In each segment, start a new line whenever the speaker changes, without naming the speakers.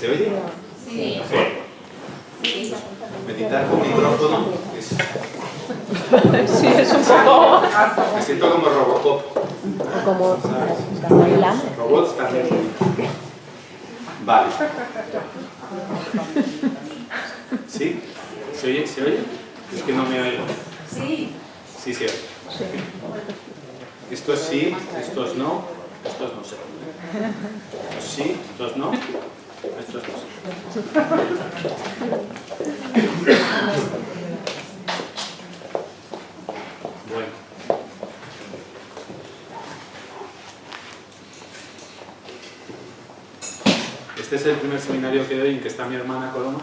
¿Se oye?
Sí.
Sí. Meditar con micrófono es...
Sí, es un poco...
Me siento como Robocop.
Como...
¿Sabes? Robots también. Vale. ¿Sí? ¿Se oye? ¿Se oye? Es que no me oigo.
Sí.
Sí, se oye. Estos sí, estos no, estos no sé. Estos sí, estos no, estos no sé. Bueno. Este es el primer seminario que doy en que está mi hermana Coloma,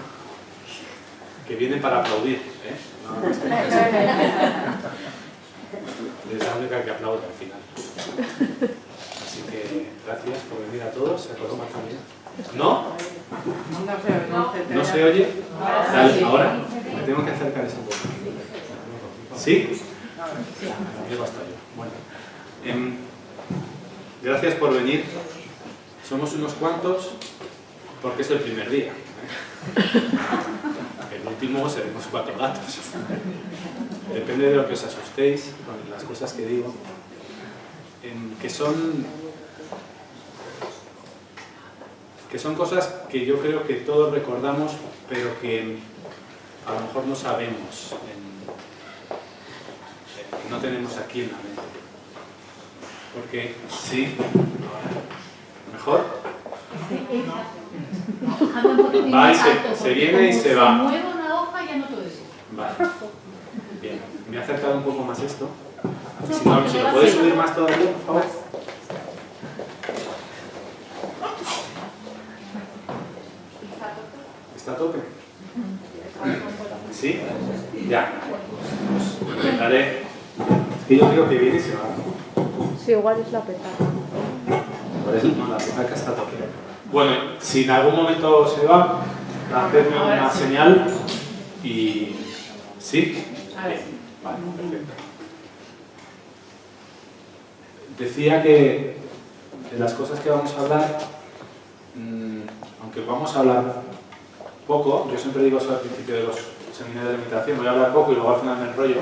que viene para aplaudir, ¿eh? No, es la única que aplaude al final. Así que gracias por venir a todos, a Coloma también. ¿No? ¿No se oye? Dale, ahora me tengo que acercar esto un poco. ¿Sí? Llego hasta yo. Bueno. Gracias por venir. Somos unos cuantos porque es el primer día. El último seremos 4 gatos. Depende de lo que os asustéis con las cosas que digo. Que son cosas que yo creo que todos recordamos, pero que a lo mejor no sabemos, no tenemos aquí en la mente. Porque sí, mejor. Va y se viene y se va.
Si muevo una hoja ya no todo eso.
Vale. Bien, me he acercado un poco más esto. Si lo puedes subir más todavía, por favor. ¿Está a tope? ¿Sí? Ya. Pues intentaré. Es que yo creo que viene y se va.
Sí, igual es la petaca.
Por eso no, la petaca está a tope. Bueno, si en algún momento se va, hacedme una señal y... ¿Sí? Bien. Vale, perfecto. Decía que de las cosas que vamos a hablar, aunque vamos a hablar poco, yo siempre digo eso al principio de los seminarios de meditación, voy a hablar poco y luego al final me enrollo.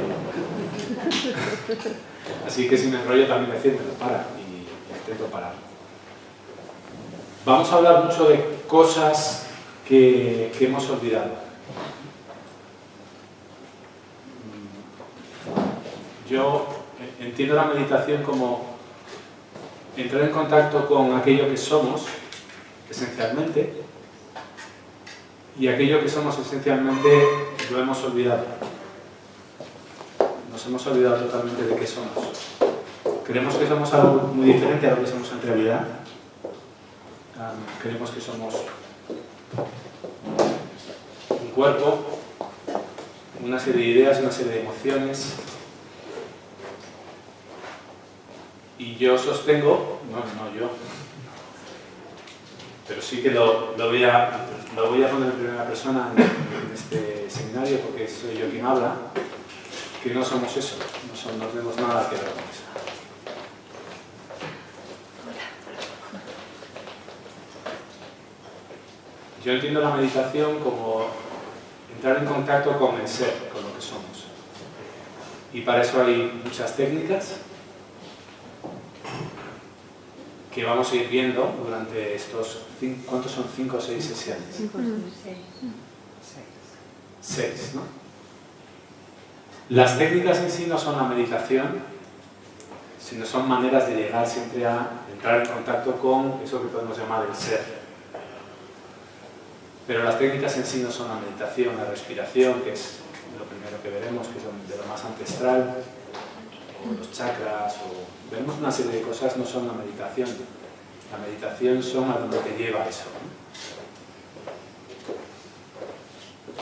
Así que si me enrollo también me siento, para y intento parar. Vamos a hablar mucho de cosas que hemos olvidado. Yo entiendo la meditación como entrar en contacto con aquello que somos, esencialmente, y aquello que somos esencialmente lo hemos olvidado. Nos hemos olvidado totalmente de qué somos. Creemos que somos algo muy diferente a lo que somos en realidad. Creemos que somos un cuerpo, una serie de ideas, una serie de emociones. Y yo sostengo, no yo, pero sí que lo voy a poner en primera persona en este seminario porque soy yo quien habla, que no somos eso, no tenemos nada que ver con eso. Yo entiendo la meditación como entrar en contacto con el ser, con lo que somos. Y para eso hay muchas técnicas que vamos a ir viendo durante estos... ¿Cuántos son? 5 o 6 sesiones. 6, ¿no? Las técnicas en sí no son la meditación, sino son maneras de llegar siempre a entrar en contacto con eso que podemos llamar el ser. Pero las técnicas en sí no son la meditación, la respiración, que es lo primero que veremos, que son de lo más ancestral, o los chakras, o veremos una serie de cosas, no son la meditación. La meditación son a donde te lleva eso, ¿no?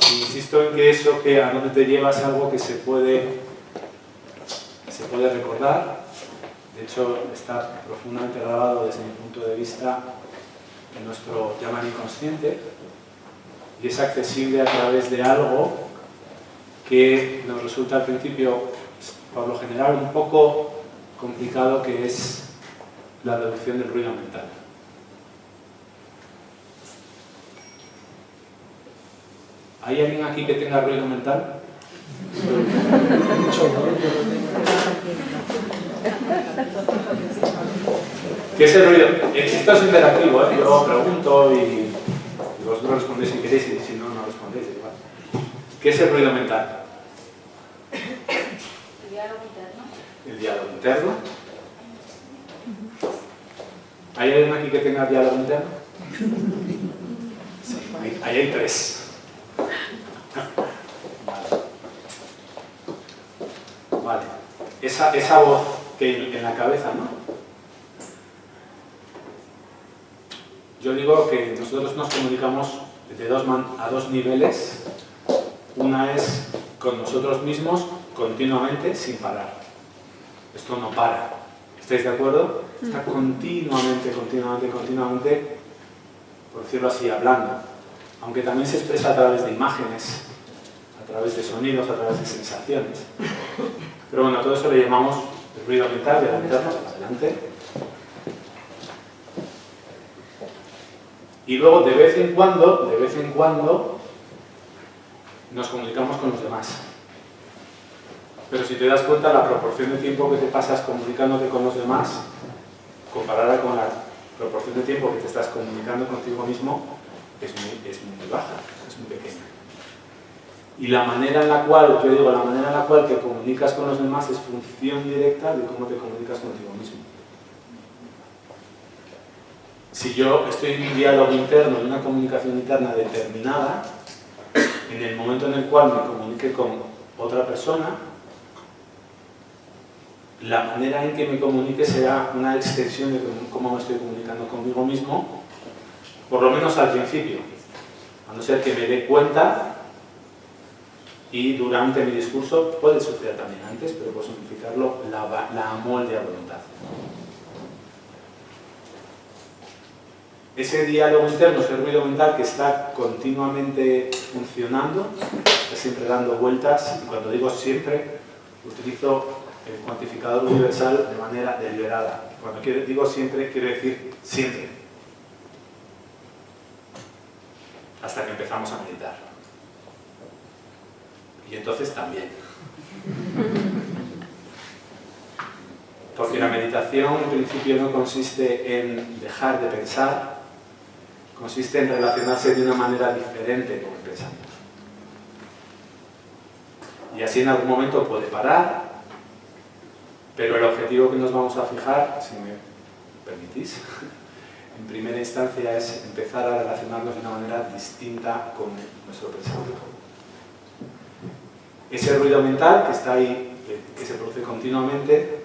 Y insisto en que eso que a donde te lleva es algo que se puede recordar. De hecho, está profundamente grabado desde mi punto de vista en nuestro llamado inconsciente y es accesible a través de algo que nos resulta al principio, por lo general, un poco complicado, que es la reducción del ruido mental. ¿Hay alguien aquí que tenga ruido mental? ¿Qué es el ruido? Esto es interactivo, ¿eh? Yo pregunto y vosotros respondéis si queréis y si no, no respondéis. Igual. ¿Qué es el ruido mental?
El diálogo interno.
El diálogo interno. ¿Hay alguien aquí que tenga diálogo interno? Sí, ahí hay 3. Vale. Esa voz que hay en la cabeza, ¿no? Yo digo que nosotros nos comunicamos a dos niveles. Una es con nosotros mismos continuamente sin parar. Esto no para. ¿Estáis de acuerdo? Está continuamente, por decirlo así, hablando. Aunque también se expresa a través de imágenes, a través de sonidos, a través de sensaciones. Pero bueno, todo eso le llamamos el ruido mental, de interno, adelante. Y luego, de vez en cuando, nos comunicamos con los demás. Pero si te das cuenta, la proporción de tiempo que te pasas comunicándote con los demás, comparada con la proporción de tiempo que te estás comunicando contigo mismo, es muy baja, es muy pequeña. Y la manera en la cual te comunicas con los demás es función directa de cómo te comunicas contigo mismo. Si yo estoy en un diálogo interno, en una comunicación interna determinada, en el momento en el cual me comunique con otra persona, la manera en que me comunique será una extensión de cómo me estoy comunicando conmigo mismo, por lo menos al principio, a no ser que me dé cuenta. Y durante mi discurso, puede suceder también antes, pero por simplificarlo, la amolde a voluntad. Ese diálogo interno, ese ruido mental que está continuamente funcionando, está siempre dando vueltas, y cuando digo siempre, utilizo el cuantificador universal de manera deliberada. Cuando digo siempre, quiero decir siempre. Hasta que empezamos a meditar. Y entonces también. Porque la meditación en principio no consiste en dejar de pensar, consiste en relacionarse de una manera diferente con el pensamiento. Y así en algún momento puede parar, pero el objetivo que nos vamos a fijar, si me permitís, en primera instancia es empezar a relacionarnos de una manera distinta con nuestro pensamiento. Ese ruido mental que está ahí, que se produce continuamente,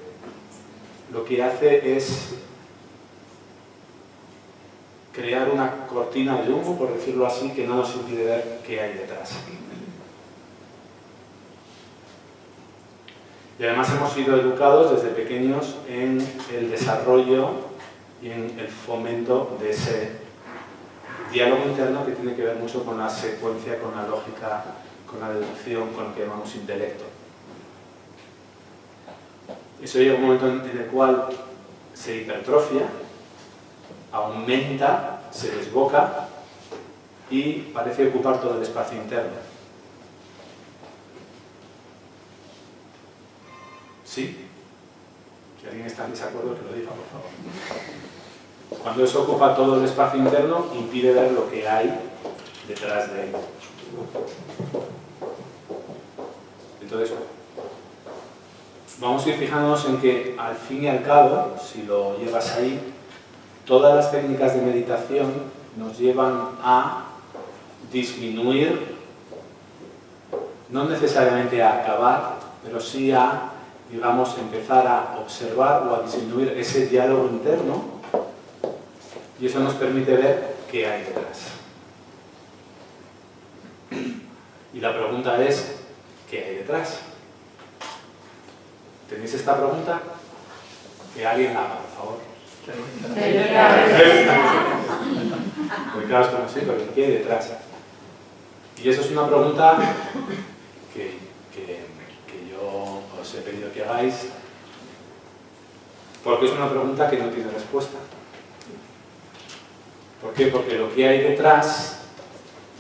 lo que hace es crear una cortina de humo, por decirlo así, que no nos impide ver qué hay detrás. Y además hemos sido educados desde pequeños en el desarrollo y en el fomento de ese diálogo interno que tiene que ver mucho con la secuencia, con la lógica, con la deducción, con lo que llamamos intelecto. Eso llega un momento en el cual se hipertrofia, aumenta, se desboca y parece ocupar todo el espacio interno. ¿Sí? Si alguien está en desacuerdo, que lo diga, por favor. Cuando eso ocupa todo el espacio interno, impide ver lo que hay detrás de él. Entonces, vamos a ir fijándonos en que, al fin y al cabo, si lo llevas ahí, todas las técnicas de meditación nos llevan a disminuir, no necesariamente a acabar, pero sí a, digamos, empezar a observar o a disminuir ese diálogo interno, y eso nos permite ver qué hay detrás. Y la pregunta es, ¿qué hay detrás? ¿Tenéis esta pregunta? Que alguien haga, por favor. Muy claro, es como sí, pero ¿qué hay detrás? Y eso es una pregunta que yo os he pedido que hagáis, porque es una pregunta que no tiene respuesta. ¿Por qué? Porque lo que hay detrás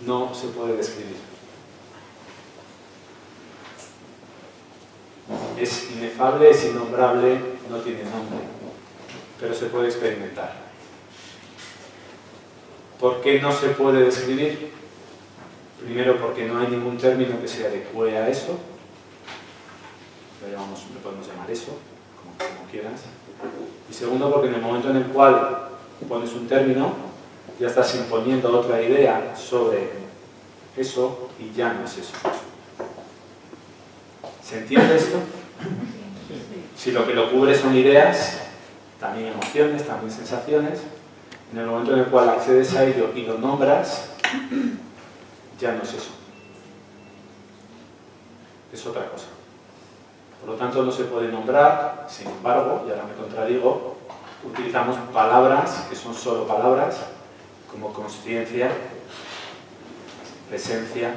no se puede describir. es inefable, es innombrable, no tiene nombre, pero se puede experimentar. ¿Por qué no se puede describir? Primero, porque no hay ningún término que se adecue a eso. Le podemos llamar eso, como quieras. Y segundo, porque en el momento en el cual pones un término, ya estás imponiendo otra idea sobre eso y ya no es eso. ¿Se entiende esto? Si lo que lo cubre son ideas, también emociones, también sensaciones, en el momento en el cual accedes a ello y lo nombras, ya no es eso. Es otra cosa. Por lo tanto, no se puede nombrar, sin embargo, y ahora me contradigo, utilizamos palabras que son solo palabras, como consciencia, presencia,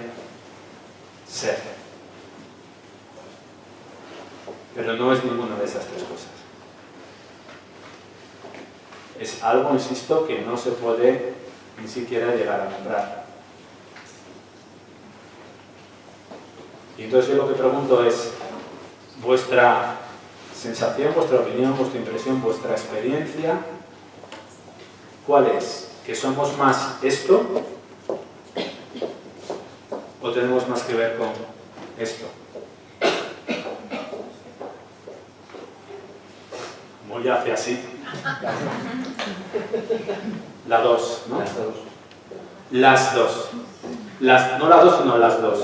ser. Pero no es ninguna de esas tres cosas. Es algo, insisto, que no se puede ni siquiera llegar a nombrar. Y entonces yo lo que pregunto es, vuestra sensación, vuestra opinión, vuestra impresión, vuestra experiencia, ¿cuál es? ¿Que somos más esto? ¿O tenemos más que ver con esto? Muy hace así. La dos, ¿no? Las dos. No las dos, sino las dos.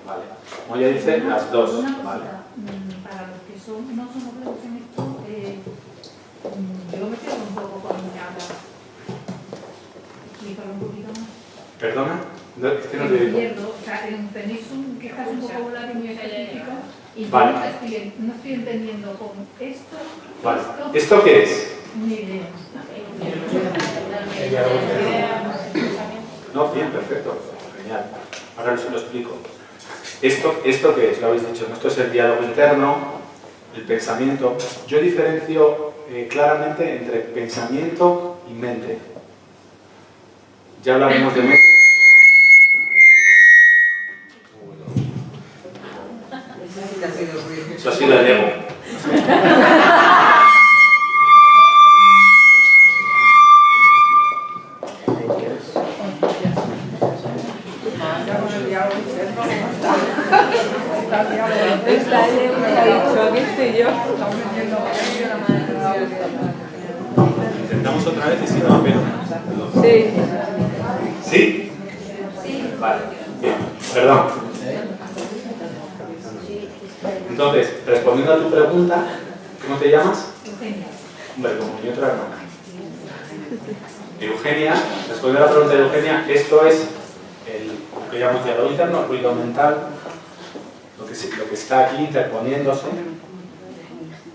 Vale. Como ya dice, las dos. Vale.
Para los que no somos nuevos en esto, yo me quedo un poco con nada. Explícalo un poquito más.
¿Perdona? No, es que no te digo.
O sea, tenéis un vocabulario muy específico y
vale.
yo no estoy entendiendo con esto.
Vale. ¿Esto qué es?
Ni idea.
No, bien, perfecto. Genial. Ahora se lo explico. ¿Esto qué es? Lo habéis dicho. Esto es el diálogo interno, el pensamiento. Yo diferencio claramente entre pensamiento y mente. Ya hablaremos de mente. Eso ha sido el ego.
Está el ego, ha dicho, aquí estoy yo.
Intentamos otra vez y si no, apenas.
Sí.
¿Sí? Sí. Vale. Bien. Perdón. Entonces, respondiendo a tu pregunta, ¿cómo te llamas?
Eugenia.
Hombre, como mi otra hermana. Eugenia, respondiendo a la pregunta de Eugenia, esto es lo que llamamos diálogo interno, ruido mental, lo que está aquí interponiéndose.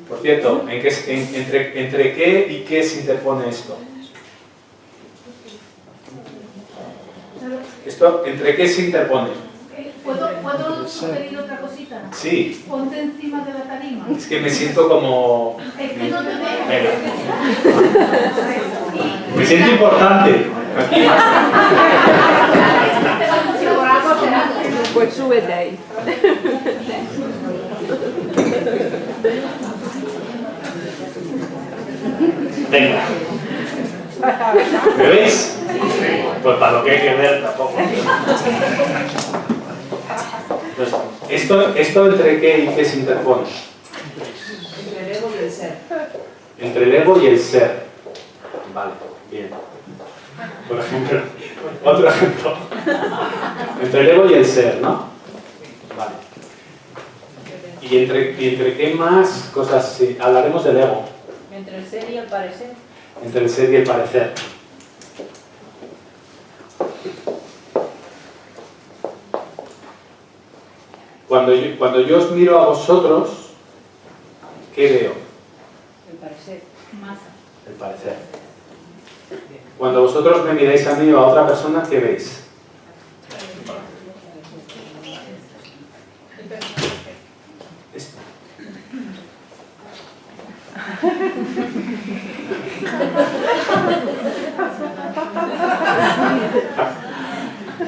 Por cierto, ¿entre qué y qué se interpone esto? ¿Entre qué se interpone?
¿Puedo sugerir otra cosita?
Sí.
Ponte encima de la tarima.
Es que me siento como...
Es que no te veo.
Venga. Me siento importante. Aquí.
Pues súbete ahí.
Venga. ¿Me veis? Pues para lo que hay que ver tampoco. Entonces, ¿esto entre qué y qué se interpone?
Entre el ego y el ser.
Entre el ego y el ser. Vale, bien. Por ejemplo, otro ejemplo. Entre el ego y el ser, ¿no? Vale. ¿Y entre qué más cosas? Sí, hablaremos del ego.
Entre el ser y el parecer.
Entre el ser y el parecer. Cuando yo os miro a vosotros, ¿qué veo?
El parecer.
Masa.
El parecer. Cuando vosotros me miráis a mí o a otra persona, ¿qué veis? Esto.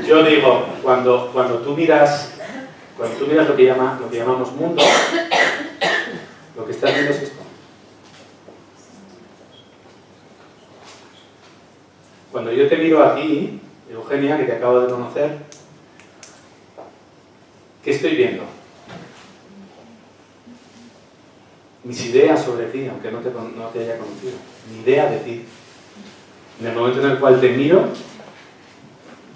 Yo digo, cuando tú miras lo que llamamos mundo, cuando yo te miro a ti, Eugenia, que te acabo de conocer, ¿qué estoy viendo? Mis ideas sobre ti, aunque no te haya conocido. Mi idea de ti. En el momento en el cual te miro,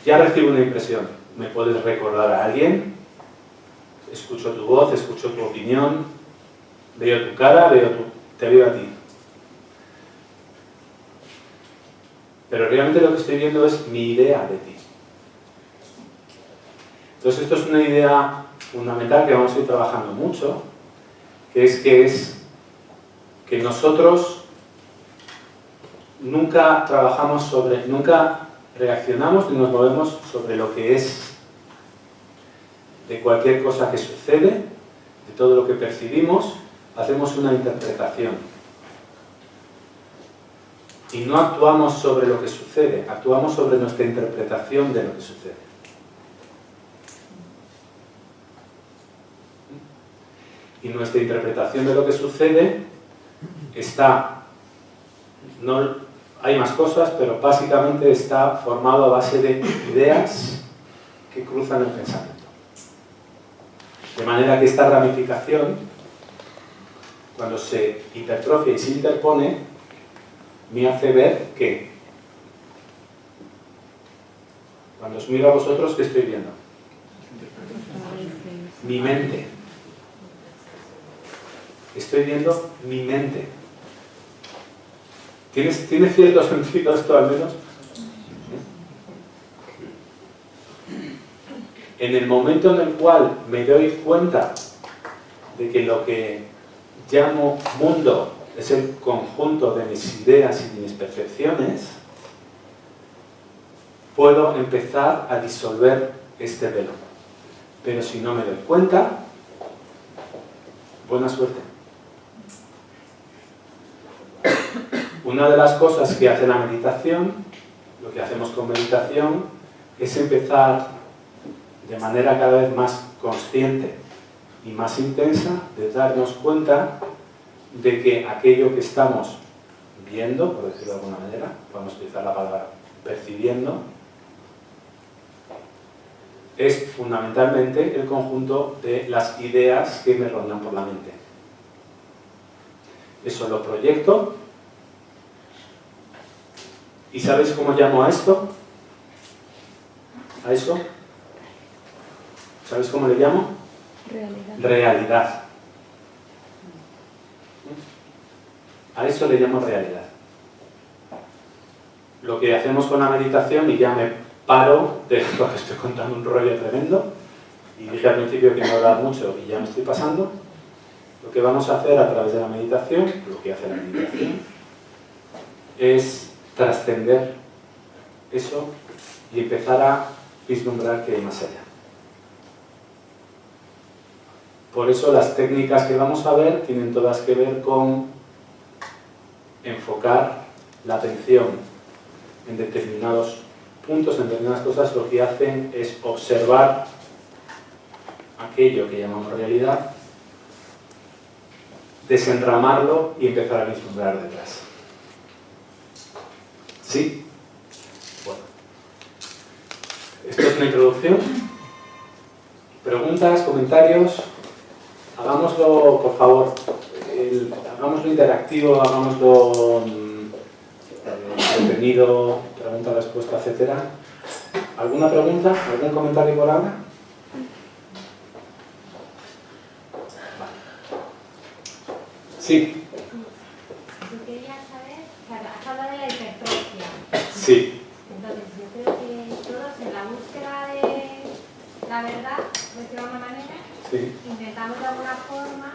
ya recibo una impresión. Me puedes recordar a alguien, escucho tu voz, escucho tu opinión, veo tu cara, te veo a ti. Pero realmente lo que estoy viendo es mi idea de ti. Entonces esto es una idea fundamental que vamos a ir trabajando mucho, que es que nosotros nunca reaccionamos ni nos movemos sobre lo que es de cualquier cosa que sucede, de todo lo que percibimos, hacemos una interpretación. Y no actuamos sobre lo que sucede, actuamos sobre nuestra interpretación de lo que sucede. Y nuestra interpretación de lo que sucede hay más cosas, pero básicamente está formado a base de ideas que cruzan el pensamiento. De manera que esta ramificación, cuando se hipertrofia y se interpone, me hace ver que, cuando os miro a vosotros, ¿qué estoy viendo? Mi mente. Estoy viendo mi mente. ¿Tiene cierto sentido esto al menos? En el momento en el cual me doy cuenta de que lo que llamo mundo es el conjunto de mis ideas y de mis percepciones, puedo empezar a disolver este velo. Pero si no me doy cuenta, buena suerte. Una de las cosas que hace la meditación, lo que hacemos con meditación, es empezar de manera cada vez más consciente y más intensa de darnos cuenta de que aquello que estamos viendo, por decirlo de alguna manera, vamos a utilizar la palabra percibiendo, es fundamentalmente el conjunto de las ideas que me rondan por la mente. Eso lo proyecto. ¿Y sabéis cómo llamo a esto? ¿A eso? ¿Sabéis cómo le llamo? Realidad. A eso le llamo realidad. Lo que hacemos con la meditación, y ya me paro de lo que estoy contando un rollo tremendo, y dije al principio que no hablaba mucho y ya me estoy pasando, lo que vamos a hacer a través de la meditación, lo que hace la meditación, es trascender eso y empezar a vislumbrar que hay más allá. Por eso las técnicas que vamos a ver tienen todas que ver con enfocar la atención en determinados puntos, en determinadas cosas. Lo que hacen es observar aquello que llamamos realidad, desenramarlo y empezar a vislumbrar detrás. ¿Sí? Bueno. Esto es una introducción. ¿Preguntas, comentarios? Hagámoslo, por favor, hagámoslo interactivo, hagámoslo entretenido, pregunta, respuesta, etcétera. ¿Alguna pregunta? ¿Algún comentario por ahora? Sí.
Yo quería saber, has hablado de la hipertrofia.
Sí.
Entonces, yo creo que todos en la búsqueda de la verdad, por decirlo de alguna manera,
Sí.
intentamos de alguna forma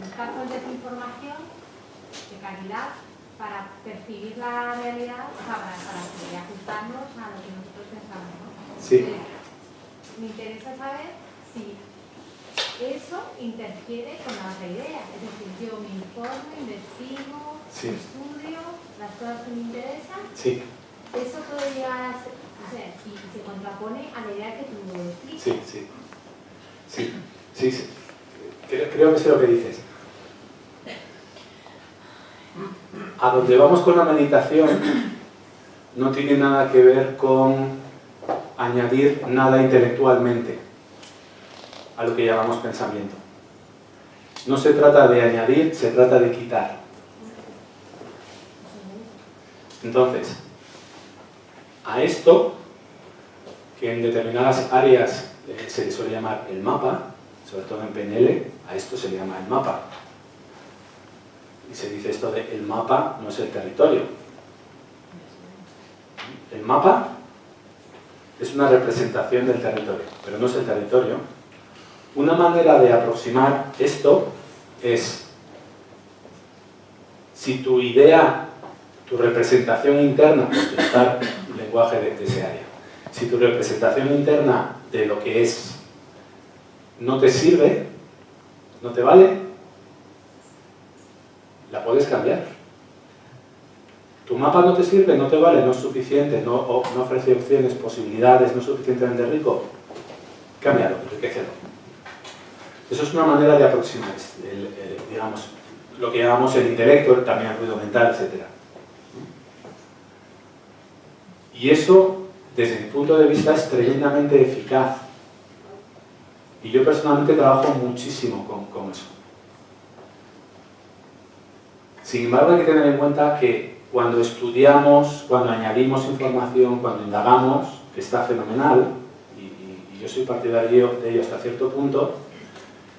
buscar fuentes de información de calidad para percibir la realidad, para ajustarnos a lo que nosotros pensamos, ¿no?
Sí.
Me interesa saber si eso interfiere con la otra idea. Es decir, yo me informo, investigo,
Sí.
estudio las cosas que me interesan.
Sí.
Eso puede llegar a ser, o sea, y se contrapone a la idea que tú explicas.
Sí, sí. Sí, sí, sí. Creo que sé lo que dices. A donde vamos con la meditación no tiene nada que ver con añadir nada intelectualmente a lo que llamamos pensamiento. No se trata de añadir, se trata de quitar. Entonces, a esto, que en determinadas áreas se le suele llamar el mapa, sobre todo en PNL, a esto se le llama el mapa. Y se dice esto de el mapa no es el territorio. El mapa es una representación del territorio, pero no es el territorio. Una manera de aproximar esto es, si tu idea, tu representación interna, por utilizar el lenguaje de ese área, si tu representación interna de lo que es no te sirve, no te vale, la puedes cambiar. Tu mapa no te sirve, no te vale, no es suficiente, no ofrece opciones, posibilidades, no es suficientemente rico, cámbialo, enriquecelo. Eso es una manera de aproximar, digamos, lo que llamamos el intelecto, también el ruido mental, etc. Y eso, desde mi punto de vista, es tremendamente eficaz. Y yo personalmente trabajo muchísimo con eso. Sin embargo, hay que tener en cuenta que cuando estudiamos, cuando añadimos información, cuando indagamos, que está fenomenal, y yo soy partidario de ello hasta cierto punto,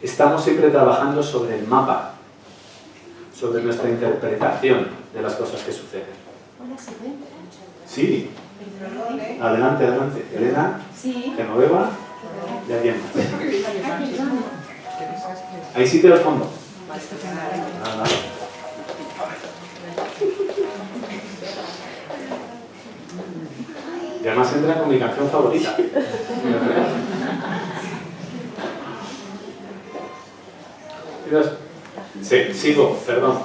estamos siempre trabajando sobre el mapa, sobre nuestra interpretación de las cosas que suceden.
Hola, ¿se encuentra?
Sí, adelante, adelante. Elena,
Sí.
Genoveva, y alguien más. Hay sitio al fondo. Nada. Y además entra con mi canción favorita. Sí, sigo, perdón.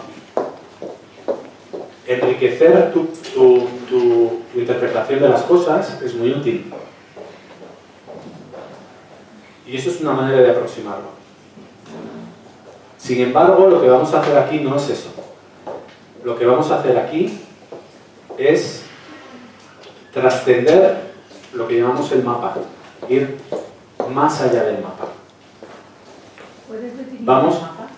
Enriquecer tu interpretación de las cosas es muy útil. Y eso es una manera de aproximarlo. Sin embargo, lo que vamos a hacer aquí no es eso. Lo que vamos a hacer aquí es trascender lo que llamamos el mapa, ir más allá del mapa.
¿Puedes definir
Vamos,
el mapa?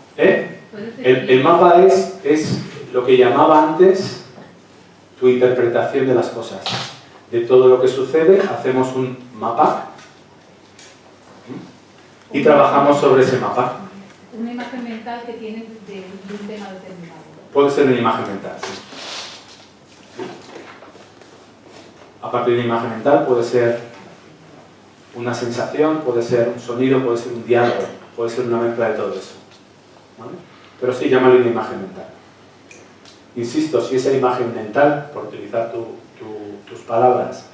El mapa es lo que llamaba antes tu interpretación de las cosas. De todo lo que sucede, hacemos un mapa y trabajamos sobre ese mapa.
Una imagen mental que tienes de un tema determinado.
Puede ser una imagen mental, sí. A partir de una imagen mental puede ser una sensación, puede ser un sonido, puede ser un diálogo, puede ser una mezcla de todo eso. ¿Vale? Pero sí, llámale una imagen mental. Insisto, si esa imagen mental, por utilizar tus palabras,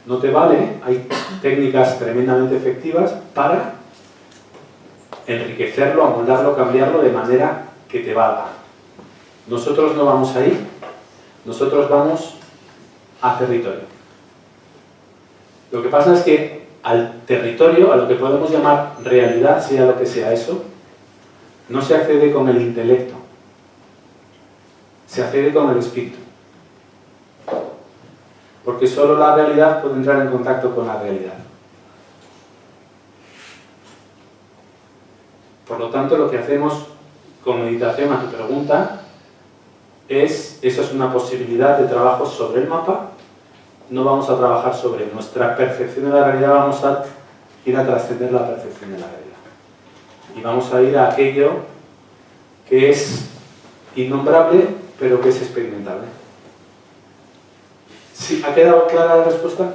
no te vale, hay técnicas tremendamente efectivas para enriquecerlo, amoldarlo, cambiarlo de manera que te valga. Nosotros no vamos ahí, nosotros vamos a territorio. Lo que pasa es que al territorio, a lo que podemos llamar realidad, sea lo que sea eso, no se accede con el intelecto, se accede con el espíritu. Porque solo la realidad puede entrar en contacto con la realidad. Por lo tanto, lo que hacemos con meditación a tu pregunta es, esa es una posibilidad de trabajo sobre el mapa. No vamos a trabajar sobre nuestra percepción de la realidad, vamos a ir a trascender la percepción de la realidad. Y vamos a ir a aquello que es innombrable, pero que es experimentable. ¿Sí? ¿Ha quedado clara la respuesta?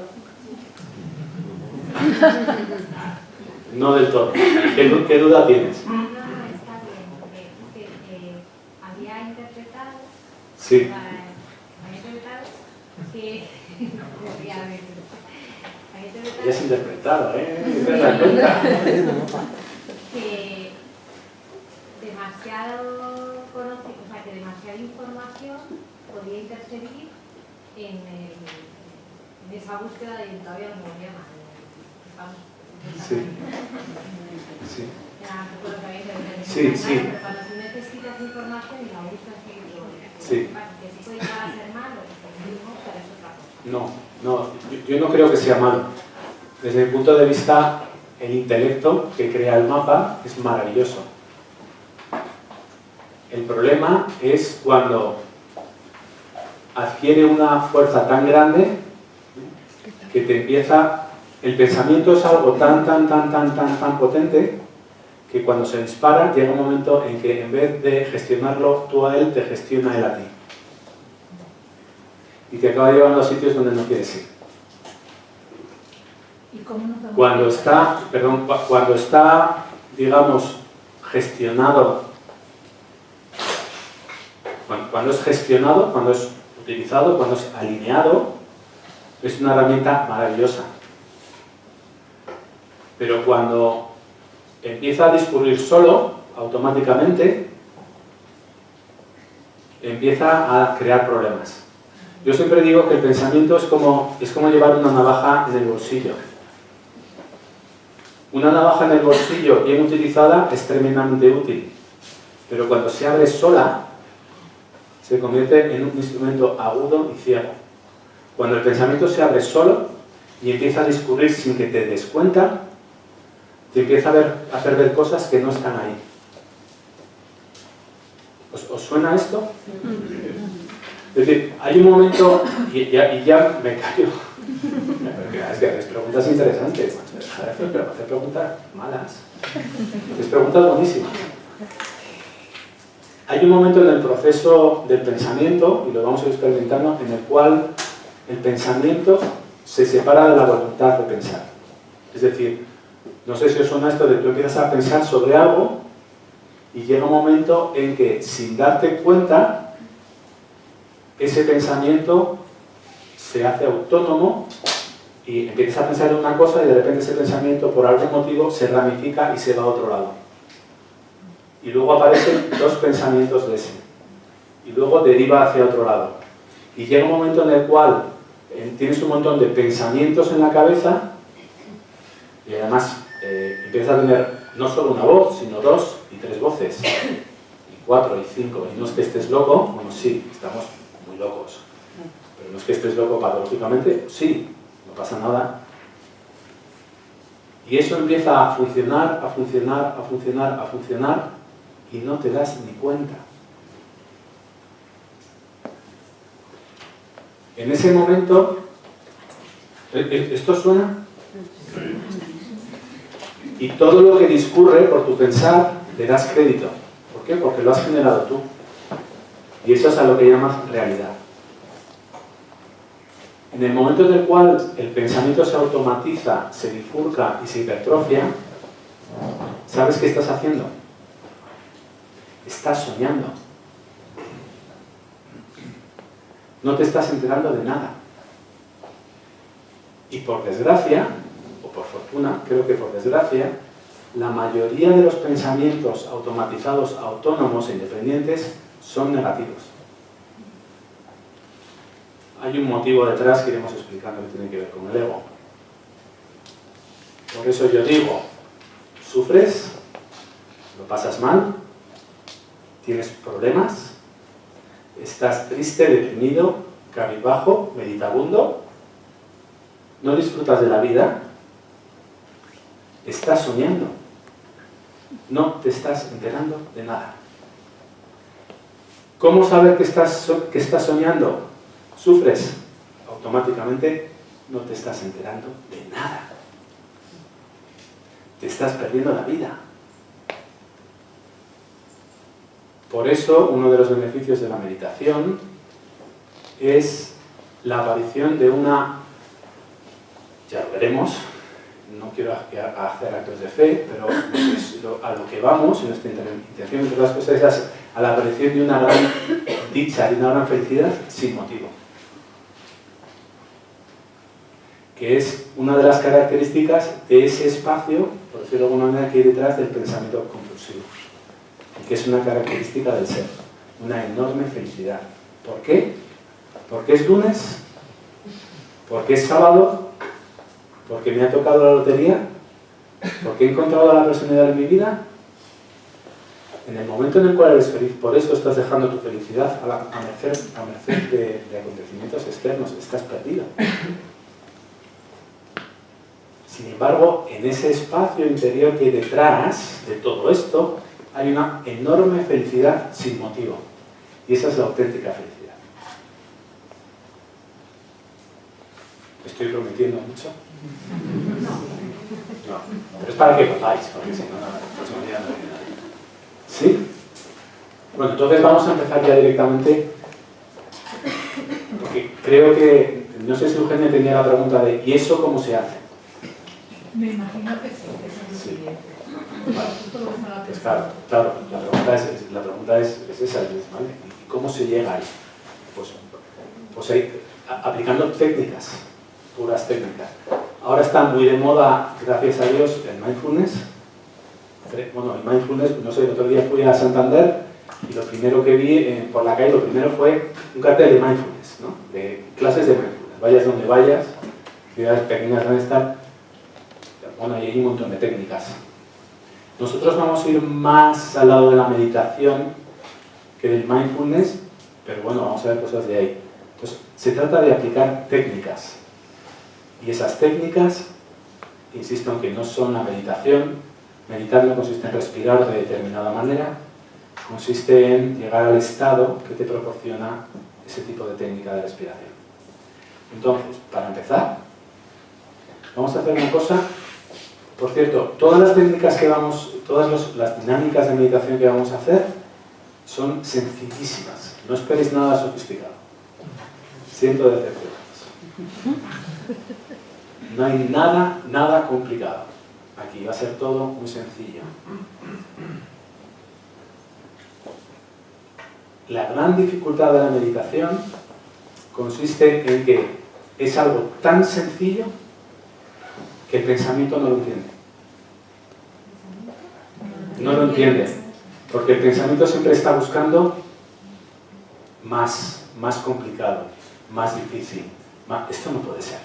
No del todo. ¿Qué duda tienes?
No, está bien, porque había interpretado,
Sí.
había interpretado que...
Ya has interpretado, ¿eh? ¿Te das cuenta?
que demasiado conocimiento, o sea, que demasiada información podía interferir en esa búsqueda de todavía no me llama.
Sí. Sí.
Era un poco lo que había interpretado.
Sí, sí.
Pero cuando tú necesitas información y la buscas,
Sí.
Que sí puede llegar a ser malo, pero es otra cosa.
Yo no creo que sea malo. Desde mi punto de vista, el intelecto que crea el mapa es maravilloso. El problema es cuando adquiere una fuerza tan grande que te empieza... El pensamiento es algo tan potente que cuando se dispara llega un momento en que en vez de gestionarlo tú a él, te gestiona él a ti. Y te acaba llevando a sitios donde no quieres ir.
¿Y cómo nos damos
Cuando está, digamos, gestionado, cuando es gestionado, cuando es utilizado, cuando es alineado, es una herramienta maravillosa. Pero cuando empieza a discurrir solo, automáticamente, empieza a crear problemas. Yo siempre digo que el pensamiento es como llevar una navaja en el bolsillo. Una navaja en el bolsillo bien utilizada es tremendamente útil, pero cuando se abre sola, se convierte en un instrumento agudo y ciego. Cuando el pensamiento se abre solo y empieza a discurrir sin que te des cuenta, te empieza a hacer ver cosas que no están ahí. ¿Os suena esto? Es decir, hay un momento, y ya me callo. Es que haces preguntas interesantes, pero hacer preguntas malas. Es preguntas buenísimas. Hay un momento en el proceso del pensamiento, y lo vamos a ir experimentando, en el cual el pensamiento se separa de la voluntad de pensar. Es decir, no sé si os suena esto de que tú empiezas a pensar sobre algo y llega un momento en que, sin darte cuenta, ese pensamiento se hace autónomo y empiezas a pensar en una cosa y de repente ese pensamiento, por algún motivo, se ramifica y se va a otro lado. Y luego aparecen dos pensamientos de ese. Y luego deriva hacia otro lado. Y llega un momento en el cual tienes un montón de pensamientos en la cabeza y además empiezas a tener no solo una voz, sino 2 y 3 voces, y 4 y 5. Y no es que estés loco, bueno, sí, estamos muy locos. Pero no es que estés loco patológicamente, sí, no pasa nada. Y eso empieza a funcionar, y no te das ni cuenta. En ese momento, ¿esto suena? Y todo lo que discurre por tu pensar, le das crédito. ¿Por qué? Porque lo has generado tú. Y eso es a lo que llamas realidad. En el momento en el cual el pensamiento se automatiza, se bifurca y se hipertrofia, ¿sabes qué estás haciendo? Estás soñando. No te estás enterando de nada. Y por desgracia, o por fortuna, creo que por desgracia, la mayoría de los pensamientos automatizados, autónomos e independientes son negativos. Hay un motivo detrás que iremos explicando que tiene que ver con el ego. Por eso yo digo, ¿sufres? ¿Lo pasas mal? ¿Tienes problemas? ¿Estás triste, deprimido, cabizbajo, meditabundo? ¿No disfrutas de la vida? ¿Estás soñando? No te estás enterando de nada. ¿Cómo saber que estás soñando? ¿Sufres? Automáticamente no te estás enterando de nada. Te estás perdiendo la vida. Por eso, uno de los beneficios de la meditación es la aparición de una, ya lo veremos, no quiero hacer actos de fe, pero a lo que vamos, y nuestra intención entre las cosas es a la aparición de una gran dicha y una gran felicidad sin motivo. Que es una de las características de ese espacio, por decirlo de alguna manera, que hay detrás del pensamiento compulsivo. Y que es una característica del ser, una enorme felicidad. ¿Por qué? Porque es lunes, porque es sábado, porque me ha tocado la lotería, porque he encontrado a la personalidad en mi vida. En el momento en el cual eres feliz, por eso estás dejando tu felicidad a merced de acontecimientos externos, estás perdido. Sin embargo, en ese espacio interior que hay detrás de todo esto, hay una enorme felicidad sin motivo. Y esa es la auténtica felicidad. ¿Estoy prometiendo mucho? No, pero es para que contáis, porque si no, el próximo día no hay nada. ¿Sí? Bueno, entonces vamos a empezar ya directamente, porque creo que, no sé si Eugenia tenía la pregunta de ¿y eso cómo se hace?
Me imagino que sí, que eso es lo
Sí.
siguiente.
Vale.
Justo lo que estaba
Pues
pensando.
claro, la pregunta es esa, ¿vale? ¿Y cómo se llega ahí? Pues ahí, aplicando técnicas, puras técnicas. Ahora está muy de moda, gracias a Dios, el mindfulness. Bueno, el mindfulness, no sé, el otro día fui a Santander y lo primero que vi por la calle, lo primero fue un cartel de mindfulness, ¿no? De clases de mindfulness. Vayas donde vayas, ciudades pequeñas donde están, bueno, y hay un montón de técnicas. Nosotros vamos a ir más al lado de la meditación que del mindfulness, pero bueno, vamos a ver cosas de ahí. Entonces, se trata de aplicar técnicas. Y esas técnicas, insisto en que no son la meditación. Meditar no consiste en respirar de determinada manera, consiste en llegar al estado que te proporciona ese tipo de técnica de respiración. Entonces, para empezar, vamos a hacer una cosa. Por cierto, todas las técnicas que las dinámicas de meditación que vamos a hacer son sencillísimas. No esperéis nada sofisticado. Siento decepcionados. No hay nada complicado. Aquí va a ser todo muy sencillo. La gran dificultad de la meditación consiste en que es algo tan sencillo que el pensamiento no lo entiende. No lo entiende, porque el pensamiento siempre está buscando más complicado, más difícil. Esto no puede ser,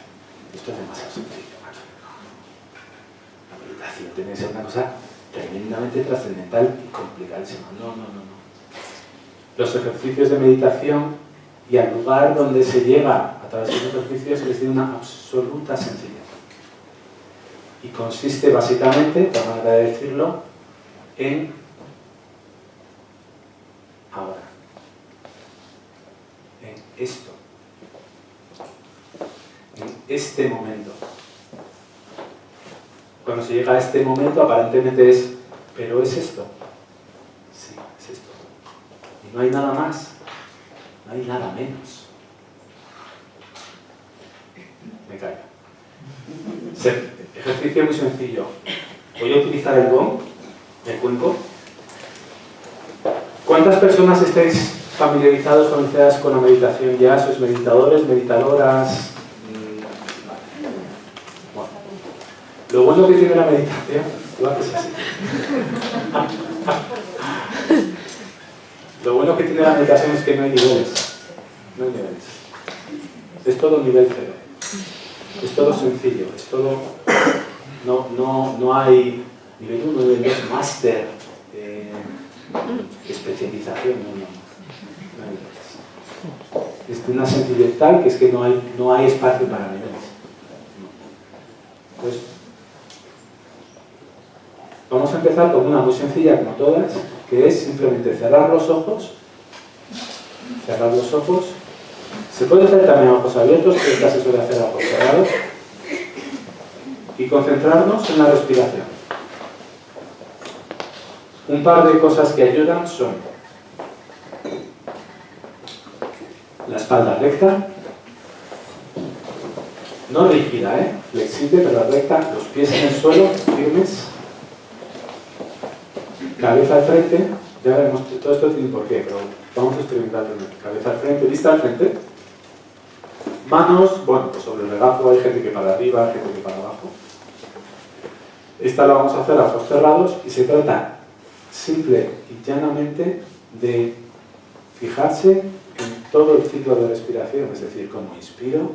esto es demasiado sencillo. La meditación tiene que ser una cosa tremendamente trascendental y complicadísima. No. Los ejercicios de meditación y al lugar donde se llega a través de los ejercicios es de una absoluta sencillez. Y consiste básicamente, por manera de decirlo, en ahora, en esto, en este momento. Cuando se llega a este momento, aparentemente es, ¿pero es esto? Sí, es esto. Y no hay nada más, no hay nada menos. Me callo. Ejercicio muy sencillo. Voy a utilizar el gong, el cuenco. ¿Cuántas personas estáis familiarizadas con la meditación ya? ¿Sois meditadores, meditadoras? Bueno. Lo bueno que tiene la meditación, lo haces así. Lo bueno que tiene la meditación es que no hay niveles. No hay niveles. Es todo nivel cero. Es todo sencillo, es todo... No hay nivel 1, nivel 2, máster, especialización, no hay niveles. Es de una sencillez tal que es que no hay espacio para niveles. Pues, vamos a empezar con una muy sencilla como todas, que es simplemente cerrar los ojos. Cerrar los ojos. Se puede hacer también a ojos abiertos, pero esta se suele hacer a ojos cerrados. Y concentrarnos en la respiración. Un par de cosas que ayudan son la espalda recta, no rígida, flexible, pero recta, los pies en el suelo, firmes, cabeza al frente. Ya veremos, todo esto tiene un porqué, pero vamos a experimentar primero. Cabeza al frente, vista al frente. Manos, bueno, pues sobre el regazo, hay gente que para arriba, hay gente que para abajo. Esta la vamos a hacer a ojos cerrados y se trata simple y llanamente de fijarse en todo el ciclo de respiración, es decir, cómo inspiro.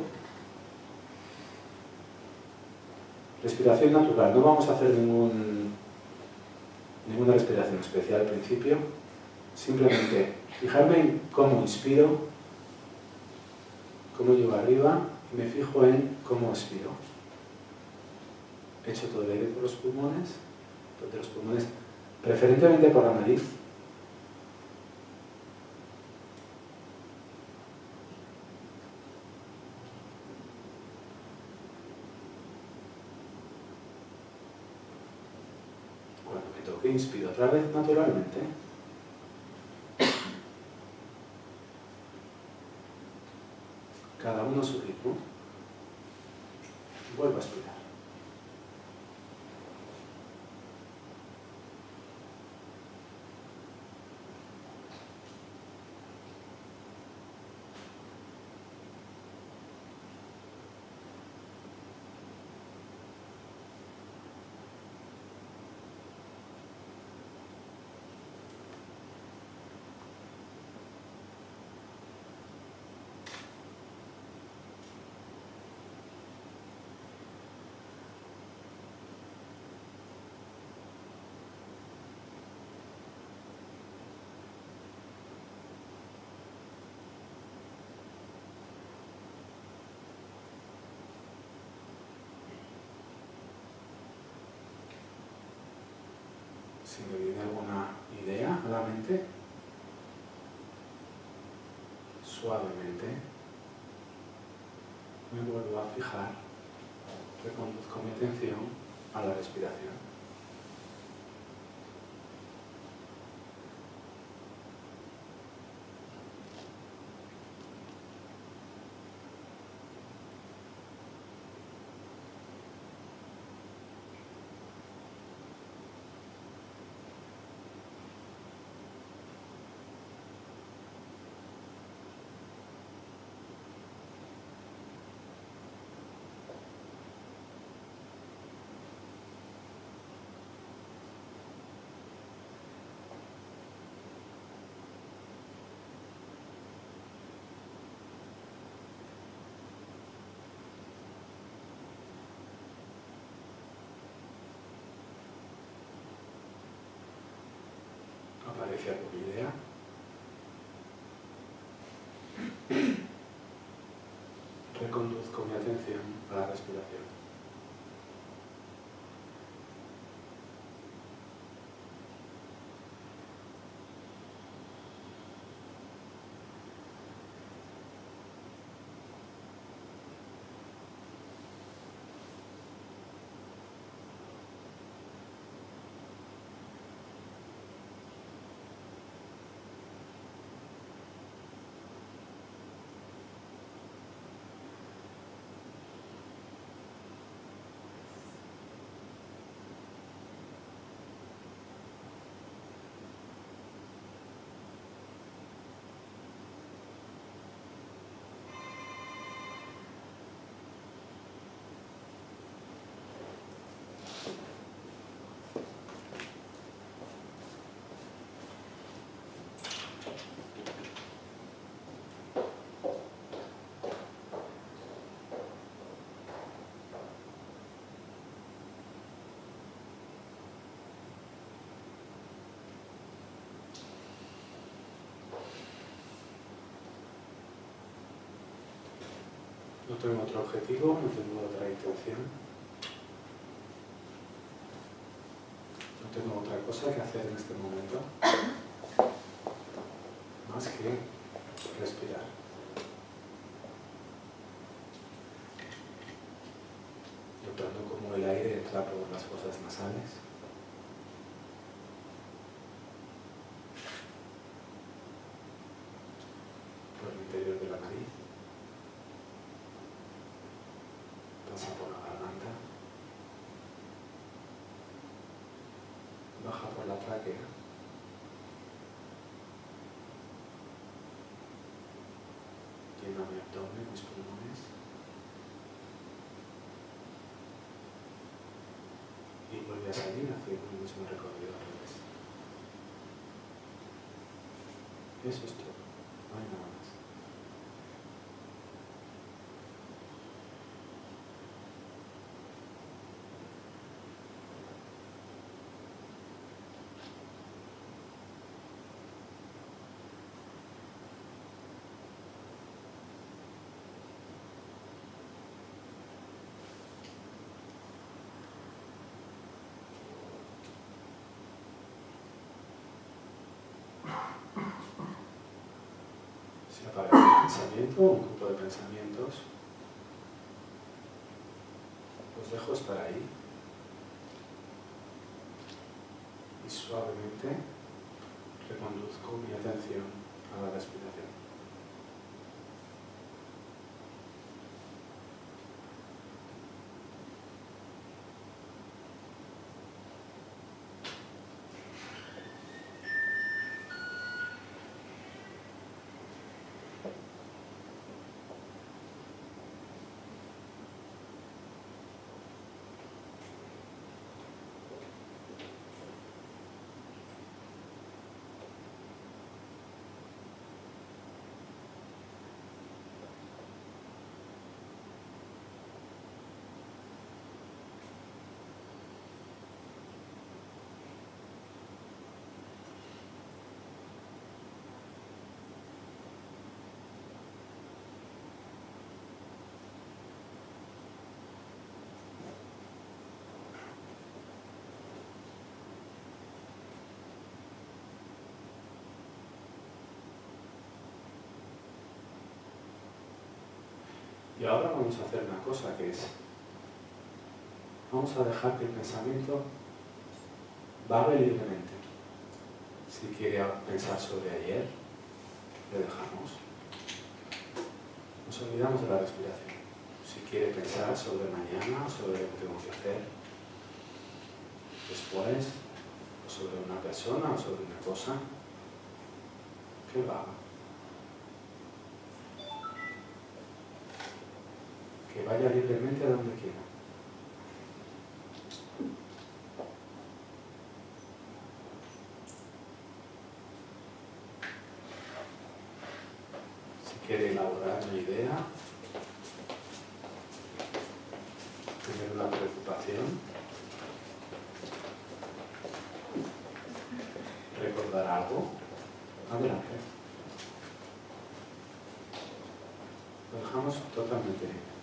Respiración natural, no vamos a hacer Ninguna respiración especial al principio. Simplemente fijarme en cómo inspiro, cómo llevo arriba y me fijo en cómo expiro. Echo todo el aire por los pulmones, preferentemente por la nariz. Cuando me toque, inspiro otra vez naturalmente. Cada uno a su ritmo. Vuelvo a expirar. Si me viene alguna idea a la mente, suavemente me vuelvo a fijar, reconduzco mi atención a la respiración. Aparece alguna idea. Reconduzco mi atención a la respiración. No tengo otro objetivo, no tengo otra intención. No tengo otra cosa que hacer en este momento, más que respirar. Notando cómo el aire entra por las fosas nasales. Por el interior de la nariz. Pasa por la garganta, baja por la tráquea, llena mi abdomen, mis pulmones y vuelve a salir haciendo el mismo recorrido al revés. Eso es todo, no hay nada más. pensamiento o un grupo de pensamientos, los dejo estar ahí y suavemente reconduzco mi atención a la respiración. Y ahora vamos a hacer una cosa que es, vamos a dejar que el pensamiento vague libremente. Si quiere pensar sobre ayer, le dejamos. Nos olvidamos de la respiración. Si quiere pensar sobre mañana, sobre lo que tenemos que hacer después, o sobre una persona, o sobre una cosa, que lo haga. Que vaya libremente a donde quiera. Si quiere elaborar una idea, tener una preocupación, recordar algo, adelante. Lo dejamos totalmente libre.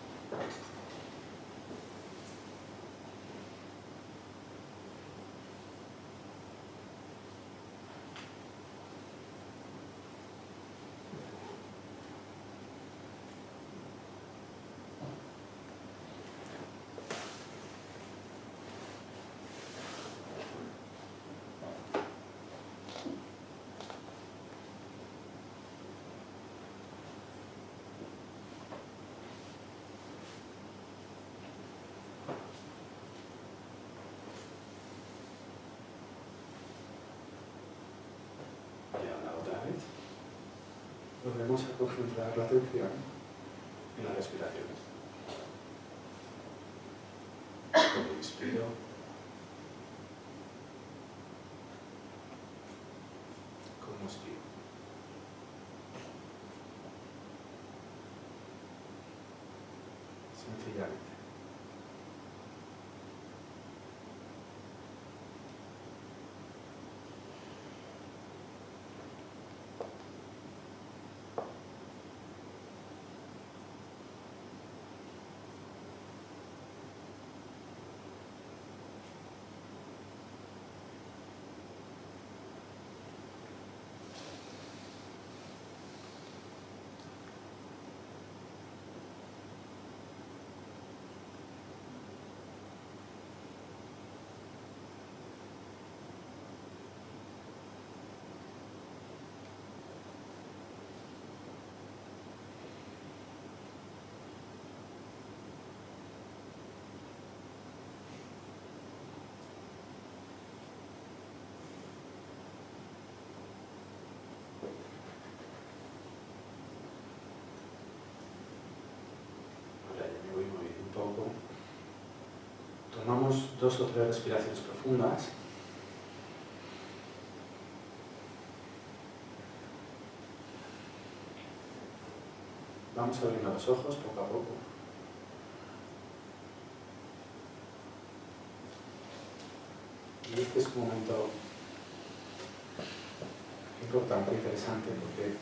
Volvemos a concentrar la atención en la respiración. Cuando inspiro, como expiro. Sencillamente. Poco. Tomamos 2 o 3 respiraciones profundas. Vamos abriendo los ojos poco a poco. Y este es un momento importante, interesante, porque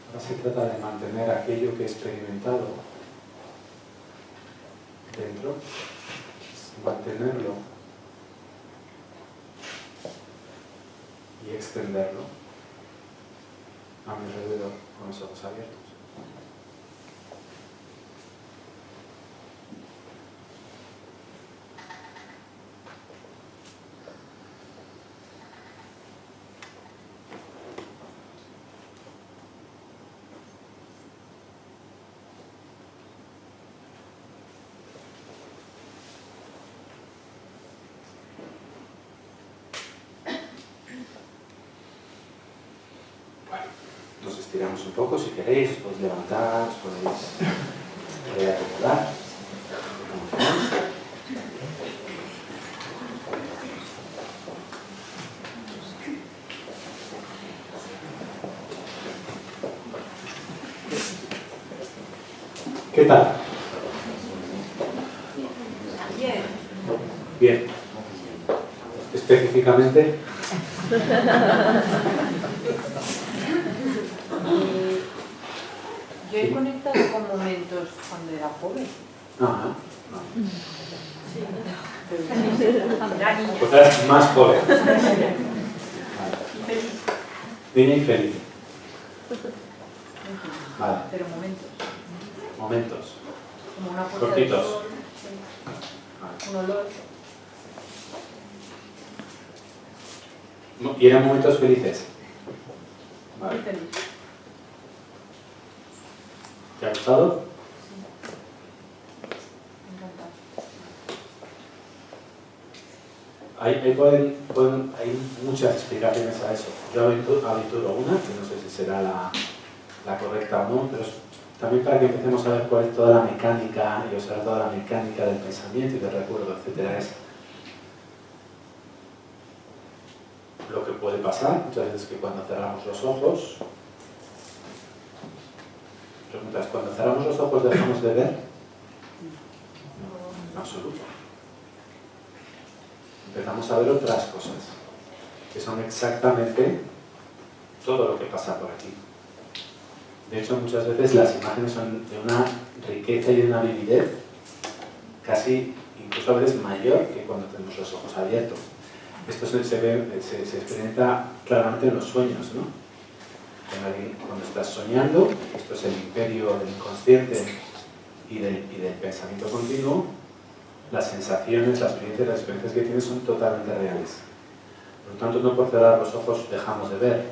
ahora se trata de mantener aquello que he experimentado dentro, mantenerlo y extenderlo a mi alrededor con los ojos abiertos. estiramos un poco si queréis, os podéis levantar, os podéis reacomodar. Como queráis. ¿Qué tal?
Bien.
Bien. Específicamente.
Yo he conectado con momentos cuando era joven.
Ajá.
Era niña.
Pues eras más joven.
Y feliz.
Niña y feliz. Vale.
Pero momentos.
Momentos.
Como una puesta de
Cortitos.
sol, sí, un olor.
¿Y eran momentos felices?
Muy
Vale.
feliz.
¿Te ha gustado?
Me encanta.
Hay muchas explicaciones a eso. Yo aventuro una, que no sé si será la correcta o no, pero también para que empecemos a ver cuál es toda la mecánica y observar toda la mecánica del pensamiento y del recuerdo, etc. Es lo que puede pasar muchas veces que cuando cerramos los ojos, preguntas, ¿cuando cerramos los ojos dejamos de ver? En absoluto. Empezamos a ver otras cosas, que son exactamente todo lo que pasa por aquí. De hecho, muchas veces las imágenes son de una riqueza y de una vividez casi, incluso a veces mayor que cuando tenemos los ojos abiertos. Esto se experimenta claramente en los sueños, ¿no? Cuando estás soñando, esto es el imperio del inconsciente y del pensamiento continuo, las sensaciones, las vivencias, las experiencias que tienes son totalmente reales. Por lo tanto, no por cerrar los ojos dejamos de ver.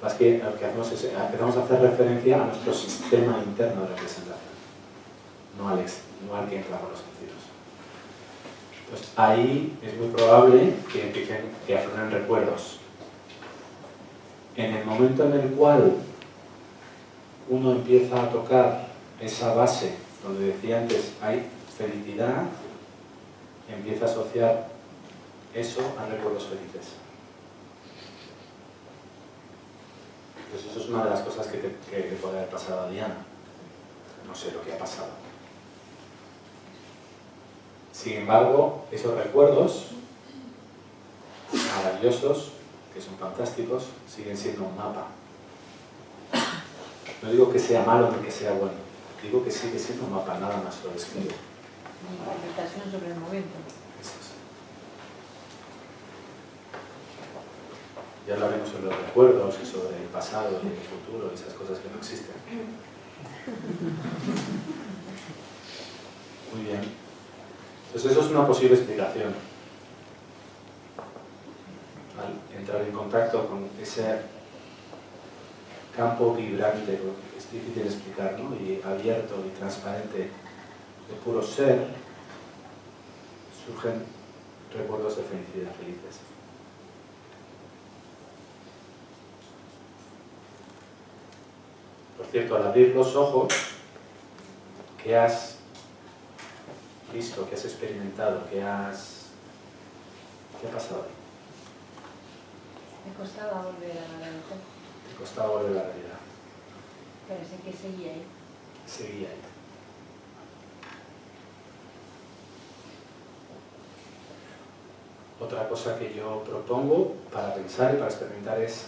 Más que lo que hacemos es empezamos a hacer referencia a nuestro sistema interno de representación, no al que entra por los sentidos. Entonces, ahí es muy probable que afloren recuerdos. En el momento en el cual uno empieza a tocar esa base, donde decía antes hay felicidad, empieza a asociar eso a recuerdos felices. Pues eso es una de las cosas que le puede haber pasado a Diana. No sé lo que ha pasado. Sin embargo, esos recuerdos maravillosos, que son fantásticos, siguen siendo un mapa. No digo que sea malo ni que sea bueno, digo que sigue siendo un mapa, nada más lo describo.
Mi interpretación sobre el momento.
Eso es. Ya hablaremos sobre los recuerdos y sobre el pasado y el futuro y esas cosas que no existen. Muy bien. Entonces eso es una posible explicación. Al entrar en contacto con ese campo vibrante, que es difícil de explicar, ¿no? Y abierto y transparente de puro ser, surgen recuerdos de felicidad felices. Por cierto, al abrir los ojos, ¿qué has visto, qué has experimentado, qué ha pasado?
Me costaba volver a la realidad.
Te costaba volver a la realidad.
Parece que seguía ahí.
Seguía ahí. Otra cosa que yo propongo para pensar y para experimentar es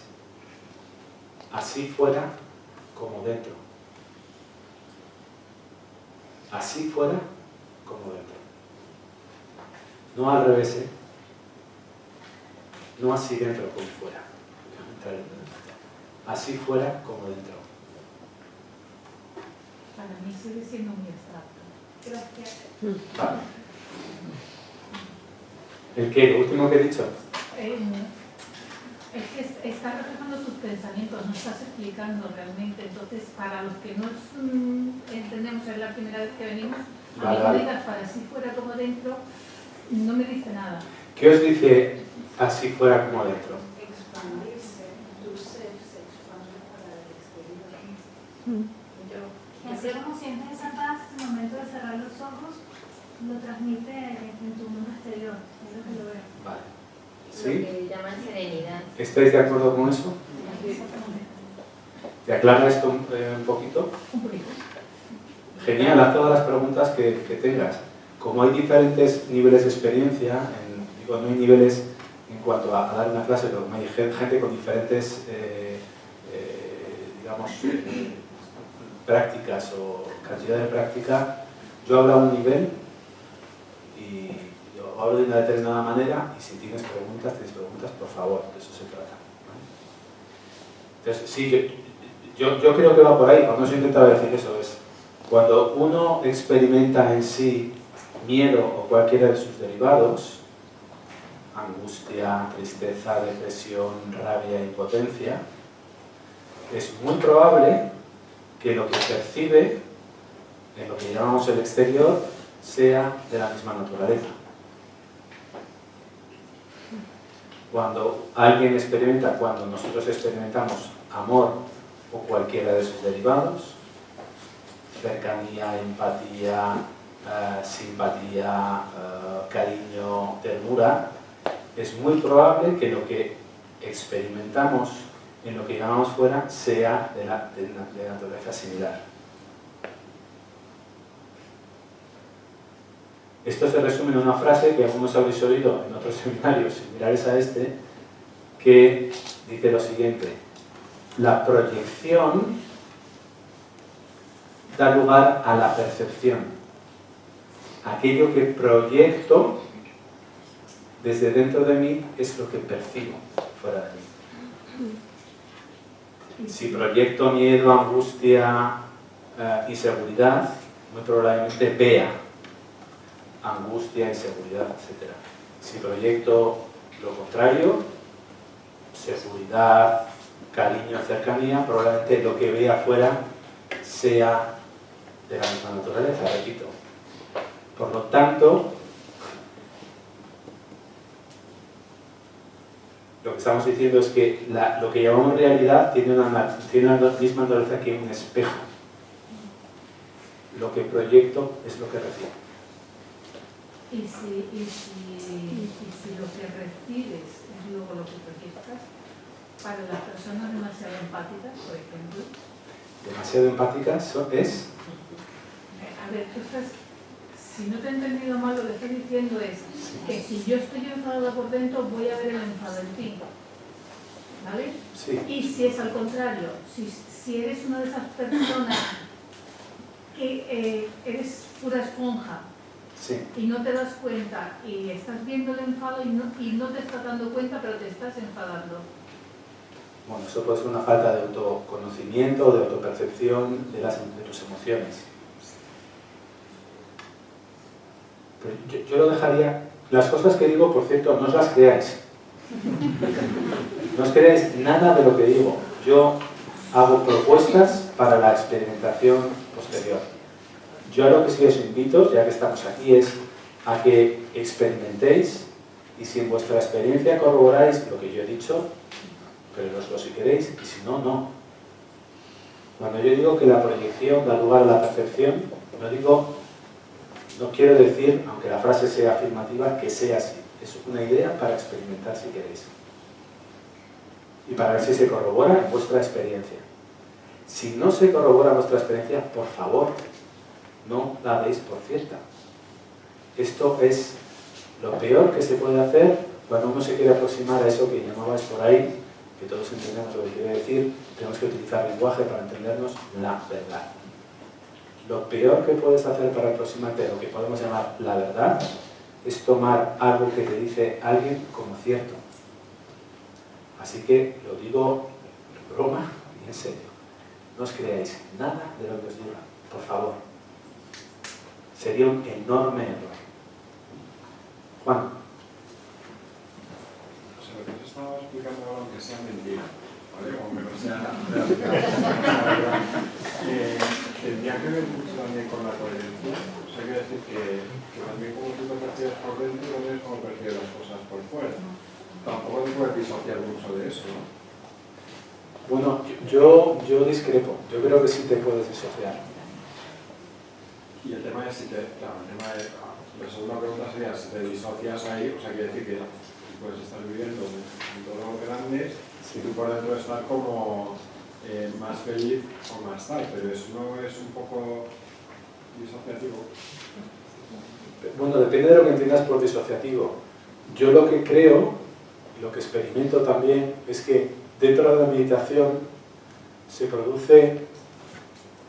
así fuera como dentro. Así fuera como dentro. No al revés, ¿eh? No así dentro como fuera. Así fuera como dentro.
Para mí sigue siendo muy abstracto. Gracias.
Vale. ¿El qué? ¿Lo último que he dicho?
Es que estás reflejando tus pensamientos, no estás explicando realmente. Entonces, para los que no entendemos, es la primera vez que venimos, a mí no digas para así fuera como dentro, no me dice nada.
¿Qué os dice así fuera como dentro?
Expandirse, tu ser se expande para el exterior.
Y así como sientes esa paz, en el momento de cerrar los ojos, lo transmite en tu mundo exterior. Es lo que lo veo.
Vale.
Lo
¿Sí?
que llaman serenidad.
¿Estáis de acuerdo con eso? ¿Te aclara esto un poquito?
Un poquito.
Genial, haz todas las preguntas que tengas. Como hay diferentes niveles de experiencia, digo, no hay niveles en cuanto a dar una clase, pero hay gente con diferentes, digamos, prácticas o cantidad de práctica. Yo hablo a un nivel y yo hablo de una determinada manera y si tienes preguntas, por favor, de eso se trata. ¿Vale? Entonces, sí, yo creo que va por ahí, cuando se intentaba decir eso, es cuando uno experimenta en sí miedo o cualquiera de sus derivados, angustia, tristeza, depresión, rabia, impotencia, es muy probable que lo que percibe en lo que llamamos el exterior sea de la misma naturaleza. Cuando alguien experimenta, cuando nosotros experimentamos amor o cualquiera de sus derivados, cercanía, empatía, simpatía, cariño, ternura, es muy probable que lo que experimentamos en lo que llamamos fuera sea de naturaleza similar. Esto se resume en una frase que algunos habréis oído en otros seminarios similares a este, que dice lo siguiente: la proyección da lugar a la percepción. Aquello que proyecto desde dentro de mí es lo que percibo fuera de mí. Si proyecto miedo, angustia, inseguridad, muy probablemente vea angustia, inseguridad, etc. Si proyecto lo contrario, seguridad, cariño, cercanía, probablemente lo que vea afuera sea de la misma naturaleza, repito. Por lo tanto, lo que estamos diciendo es que lo que llamamos realidad tiene una misma naturaleza que un espejo. Lo que proyecto es lo que recibo.
Y si lo que recibes es luego lo que proyectas, para las personas demasiado empáticas, por ejemplo.
Demasiado empáticas es...
A ver, tú estás, si no te he entendido mal, lo que estás diciendo es que si yo estoy enfadada por dentro, voy a ver el enfado en ti. ¿Vale?
Sí.
Y si es al contrario, si eres una de esas personas que eres pura esponja,
Sí.
y no te das cuenta y estás viendo el enfado y no te estás dando cuenta, pero te estás enfadando.
Bueno, eso puede ser una falta de autoconocimiento, de autopercepción de tus emociones. Pero yo lo dejaría... Las cosas que digo, por cierto, no os las creáis. No os creáis nada de lo que digo. Yo hago propuestas para la experimentación posterior. Yo a lo que sí os invito, ya que estamos aquí, es a que experimentéis y si en vuestra experiencia corroboráis lo que yo he dicho, pero si queréis, y si no, no. Cuando yo digo que la proyección da lugar a la percepción, no quiero decir, aunque la frase sea afirmativa, que sea así. Es una idea para experimentar si queréis. Y para ver si se corrobora en vuestra experiencia. Si no se corrobora vuestra experiencia, por favor, no la deis por cierta. Esto es lo peor que se puede hacer cuando uno se quiere aproximar a eso que llamabais por ahí, que todos entendemos lo que quiere decir. Tenemos que utilizar lenguaje para entendernos la verdad. Lo peor que puedes hacer para aproximarte a lo que podemos llamar la verdad es tomar algo que te dice alguien como cierto. Así que lo digo en broma y en serio. No os creáis nada de lo que os diga, por favor. Sería un enorme error. Juan.
O sea, lo que os estaba explicando ahora, aunque sea mentira, ¿vale? Aunque no sea realidad, tendría que ver mucho también con la coherencia. O sea, quiere decir que también como tú te percibes por dentro, no es como percibes las cosas por fuera. Tampoco te puedes disociar mucho de eso, ¿no?
Bueno, yo discrepo. Yo creo que sí te puedes disociar.
Y el tema es si te, claro, el tema de, la segunda pregunta sería si te disocias ahí, o sea, quiere decir que tú puedes estar viviendo en todo lo grande y tú por dentro estar como más feliz o más tal, pero eso no es un poco disociativo.
Bueno, depende de lo que entiendas por disociativo. Yo lo que creo, lo que experimento también, es que dentro de la meditación se produce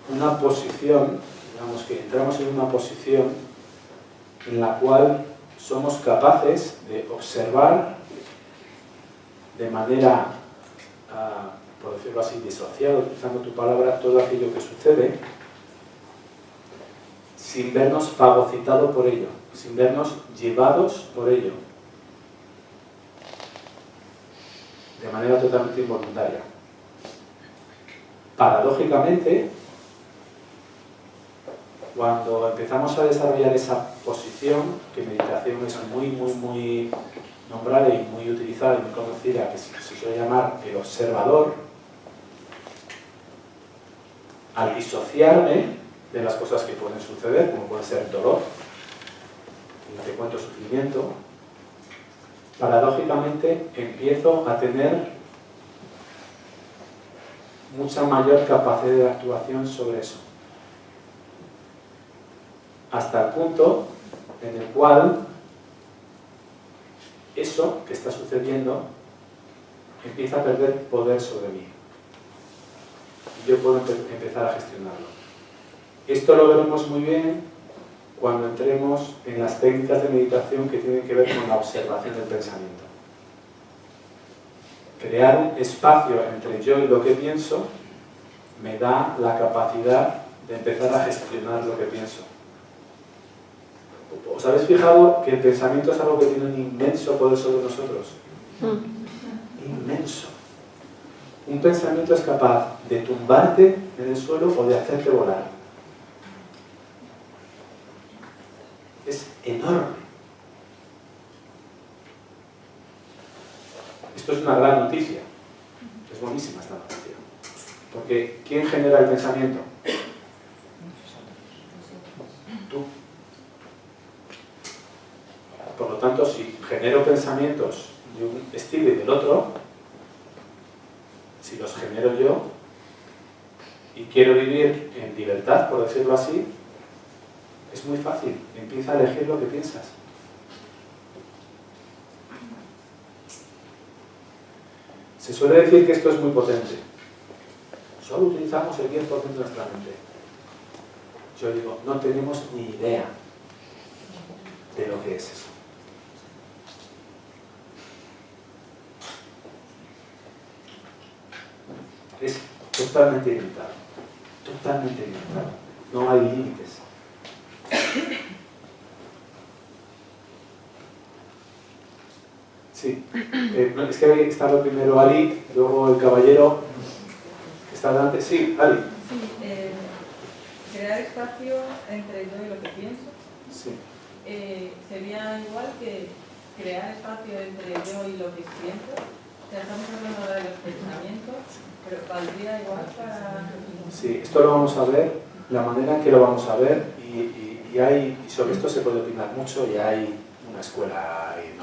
una posición, digamos que entramos en una posición en la cual somos capaces de observar de manera, por decirlo así, disociada, utilizando tu palabra, todo aquello que sucede, sin vernos fagocitados por ello, sin vernos llevados por ello, de manera totalmente involuntaria. Paradójicamente, cuando empezamos a desarrollar esa posición, que meditación es muy nombrada y muy utilizada y muy conocida, que se suele llamar el observador, al disociarme de las cosas que pueden suceder, como puede ser dolor, y te cuento sufrimiento, paradójicamente empiezo a tener mucha mayor capacidad de actuación sobre eso. Hasta el punto en el cual eso que está sucediendo empieza a perder poder sobre mí. Y yo puedo empezar a gestionarlo. Esto lo veremos muy bien cuando entremos en las técnicas de meditación que tienen que ver con la observación del pensamiento. Crear un espacio entre yo y lo que pienso me da la capacidad de empezar a gestionar lo que pienso. ¿Os habéis fijado que el pensamiento es algo que tiene un inmenso poder sobre nosotros? Inmenso. Un pensamiento es capaz de tumbarte en el suelo o de hacerte volar. Es enorme. Esto es una gran noticia. Es buenísima esta noticia. Porque ¿quién genera el pensamiento? Tú. Por lo tanto, si genero pensamientos de un estilo y del otro, si los genero yo y quiero vivir en libertad, por decirlo así, es muy fácil. Empieza a elegir lo que piensas. Se suele decir que esto es muy potente. Solo utilizamos el 10% de nuestra mente. Yo digo, no tenemos ni idea de lo que es eso. Es totalmente ilimitado. Totalmente ilimitado. No hay límites. Sí. Es que había estado primero Ali, luego el caballero que está delante. Sí, Ali.
Sí, crear espacio entre yo y lo que pienso.
Sí.
Sería igual que crear espacio entre yo y lo que siento. O sea, estamos hablando ahora de los pensamientos, pero valdría igual para...
Sí, esto lo vamos a ver, la manera en que lo vamos a ver, y sobre esto se puede opinar mucho, y hay una escuela enorme.